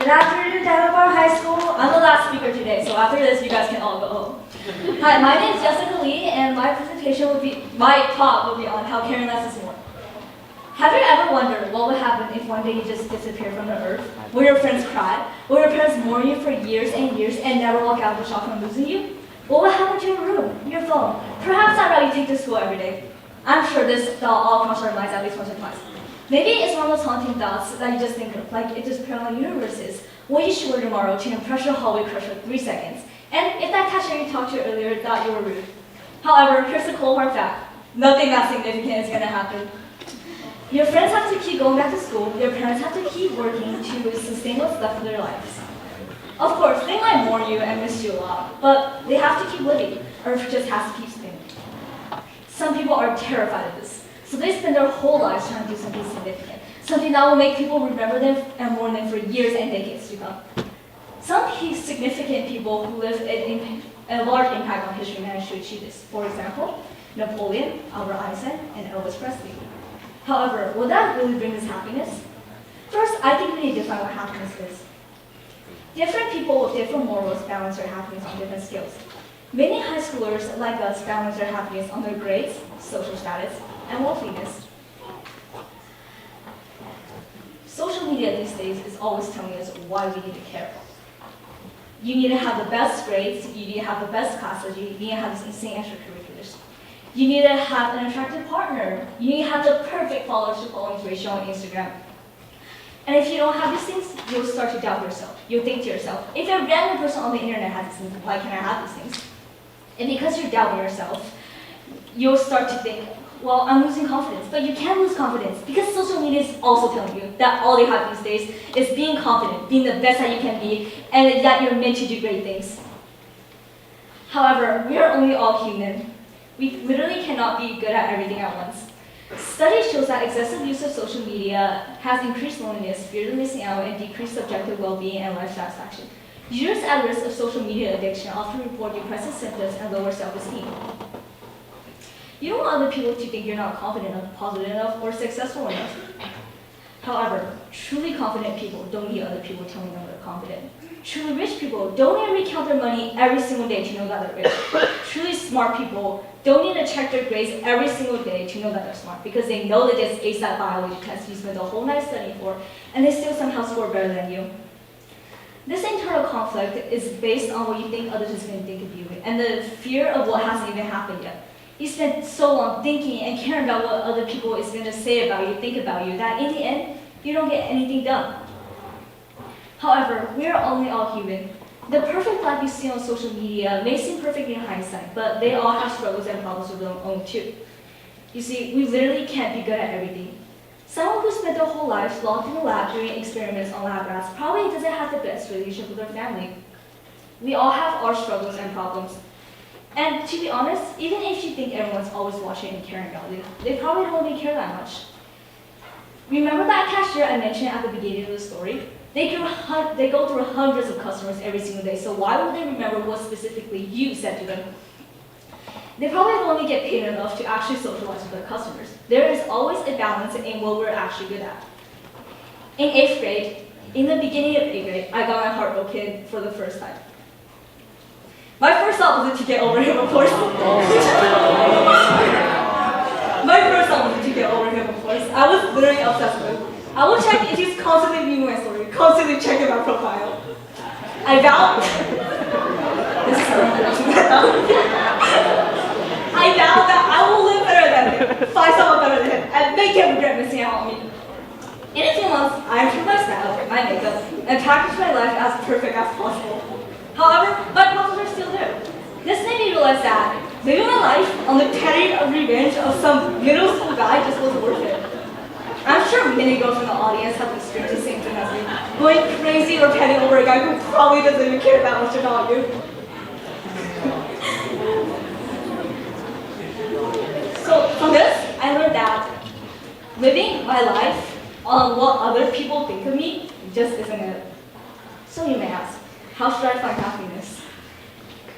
Good afternoon, Delaware High School. I'm the last speaker today, so after this, you guys can all go home. Hi, my name is Jessica Lee, and my talk will be on how caring less is more. Have you ever wondered what would happen if one day you just disappeared from the earth? Will your friends cry? Will your parents mourn you for years and years and never walk out of the shock from losing you? What will happen to your room, your phone, perhaps that route you take to school every day? I'm sure this thought all crossed our minds at least once or twice. Maybe it's one of those haunting thoughts that you just think of, like it just parallel universes. What you should wear tomorrow to impress your hallway crush for 3 seconds. And if that cashier you talked to earlier thought you were rude. However, here's the cold hard fact. Nothing that significant is going to happen. Your friends have to keep going back to school. Your parents have to keep working to sustain what's left of their lives. Of course, they might mourn you and miss you a lot, but they have to keep living. Earth just has to keep spinning. Some people are terrified of this. So they spend their whole lives trying to do something significant, something that will make people remember them and mourn them for years and decades to come. Some significant people who live a large impact on history managed to achieve this. For example, Napoleon, Albert Einstein, and Elvis Presley. However, will that really bring us happiness? First, I think we need to define what happiness is. Different people with different morals balance their happiness on different scales. Many high schoolers like us balance their happiness on their grades, social status, and wealthiness. Social media these days is always telling us why we need to care. You need to have the best grades, you need to have the best classes, you need to have this insane extracurriculars. You need to have an attractive partner. You need to have the perfect followers to followings ratio on Instagram. And if you don't have these things, you'll start to doubt yourself. You'll think to yourself, if a random person on the internet has these things, why can't I have these things? And because you're doubting yourself, you'll start to think, well, I'm losing confidence. But you can't lose confidence because social media is also telling you that all they have these days is being confident, being the best that you can be, and that you're meant to do great things. However, we are only all human. We literally cannot be good at everything at once. Studies show that excessive use of social media has increased loneliness, fear of missing out, and decreased subjective well-being and life satisfaction. Users at risk of social media addiction often report depressive symptoms and lower self-esteem. You don't want other people to think you're not confident enough, positive enough, or successful enough. However, truly confident people don't need other people telling them they're confident. Truly rich people don't need to recount their money every single day to know that they're rich. Truly smart people don't need to check their grades every single day to know that they're smart, because they know that they ace that biology test you spent the whole night studying for, and they still somehow score better than you. This internal conflict is based on what you think others are going to think of you, and the fear of what hasn't even happened yet. You spend so long thinking and caring about what other people is going to say about you, think about you, that in the end, you don't get anything done. However, we are only all human. The perfect life you see on social media may seem perfect in hindsight, but they all have struggles and problems of their own too. You see, we literally can't be good at everything. Someone who spent their whole life locked in a lab doing experiments on lab rats probably doesn't have the best relationship with their family. We all have our struggles and problems. And to be honest, even if you think everyone's always watching and caring about you, they probably don't really care that much. Remember that cashier I mentioned at the beginning of the story? They go through hundreds of customers every single day, so why would they remember what specifically you said to them? They probably only get paid enough to actually socialize with their customers. There is always a balance in what we're actually good at. In 8th grade, in the beginning of 8th grade, I got my heart broken for the first time. My first thought wasn't to get over him, of course. My first thought wasn't to get over him, of course. I was literally obsessed with him. I will check if he's constantly viewing my story, constantly checking my profile. I vowed. This is so embarrassing. I vowed that I will live better than him, find someone better than him, and make him regret missing out on me. In a few months, I improved my style, my makeup, and packaged my life as perfect as possible. However, my problems are still there. This made me realize that living my life on the petty revenge of some middle school guy just wasn't worth it. I'm sure many girls in the audience have experienced the same thing as me, going crazy or petting over a guy who probably doesn't even care that much about you. So from this, I learned that living my life on what other people think of me just isn't it. So you may ask, how should I find happiness?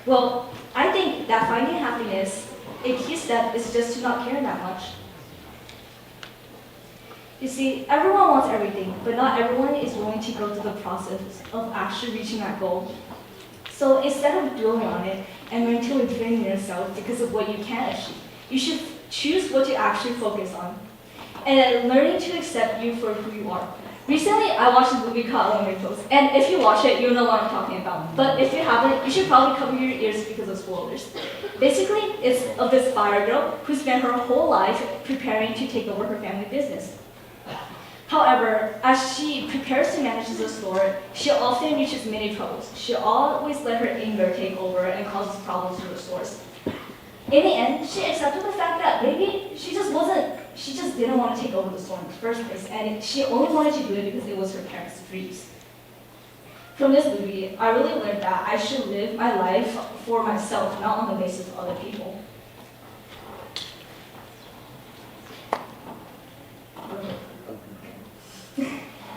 Well, I think that finding happiness, a key step is just to not care that much. You see, everyone wants everything, but not everyone is willing to go through the process of actually reaching that goal. So instead of dwelling on it and mentally draining yourself because of what you can't achieve, you should choose what to actually focus on. And then learning to accept you for who you are. Recently, I watched a movie called Elementals, and if you watch it, you'll know what I'm talking about. But if you haven't, you should probably cover your ears because of spoilers. Basically, it's of this fire girl who spent her whole life preparing to take over her family business. However, as she prepares to manage the store, she often reaches many troubles. She always let her anger take over and causes problems to the stores. In the end, she accepted the fact that maybe she just didn't want to take over the store in the first place, and she only wanted to do it because it was her parents' dreams. From this movie, I really learned that I should live my life for myself, not on the basis of other people.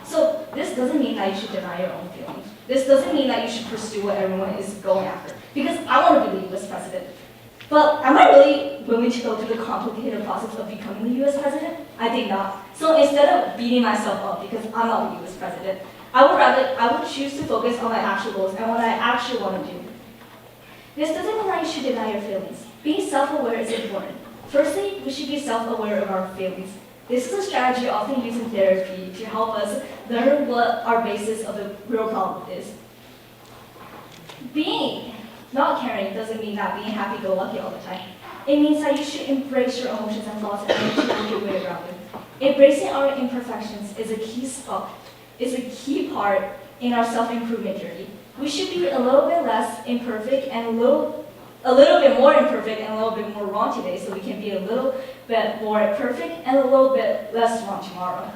So this doesn't mean that you should deny your own feelings. This doesn't mean that you should pursue what everyone is going after. Because I want to be the US president. But am I really willing to go through the complicated process of becoming the US president? I think not. So instead of beating myself up because I'm not the US president, I would choose to focus on my actual goals and what I actually want to do. This doesn't mean that you should deny your feelings. Being self-aware is important. Firstly, we should be self-aware of our feelings. This is a strategy often used in therapy to help us learn what our basis of the real problem is. Being not caring doesn't mean that being happy-go-lucky all the time. It means that you should embrace your emotions and thoughts and work your way around them. Embracing our imperfections is a key part in our self-improvement journey. We should be a little bit less imperfect and a little bit more imperfect and a little bit more wrong today, so we can be a little bit more perfect and a little bit less wrong tomorrow.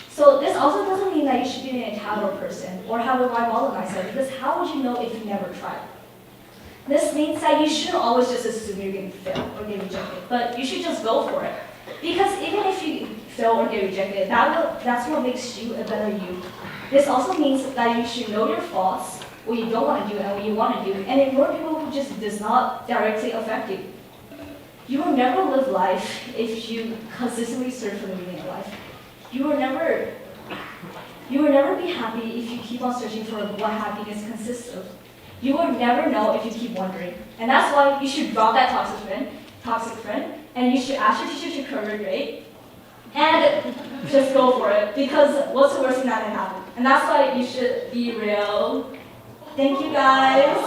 So this also doesn't mean that you should be an entitled person or have a role model mindset, because how would you know if you never tried? This means that you shouldn't always just assume you're going to fail or get rejected, but you should just go for it. Because even if you fail or get rejected, that's what makes you a better you. This also means that you should know your faults, what you don't want to do and what you want to do, and ignore people who just does not directly affect you. You will never live life if you consistently search for the meaning of life. You will never be happy if you keep on searching for what happiness consists of. You will never know if you keep wondering. And that's why you should drop that toxic friend, and you should ask your teacher to curve your grade, and just go for it, because what's the worst thing that can happen? And that's why you should be real. Thank you guys.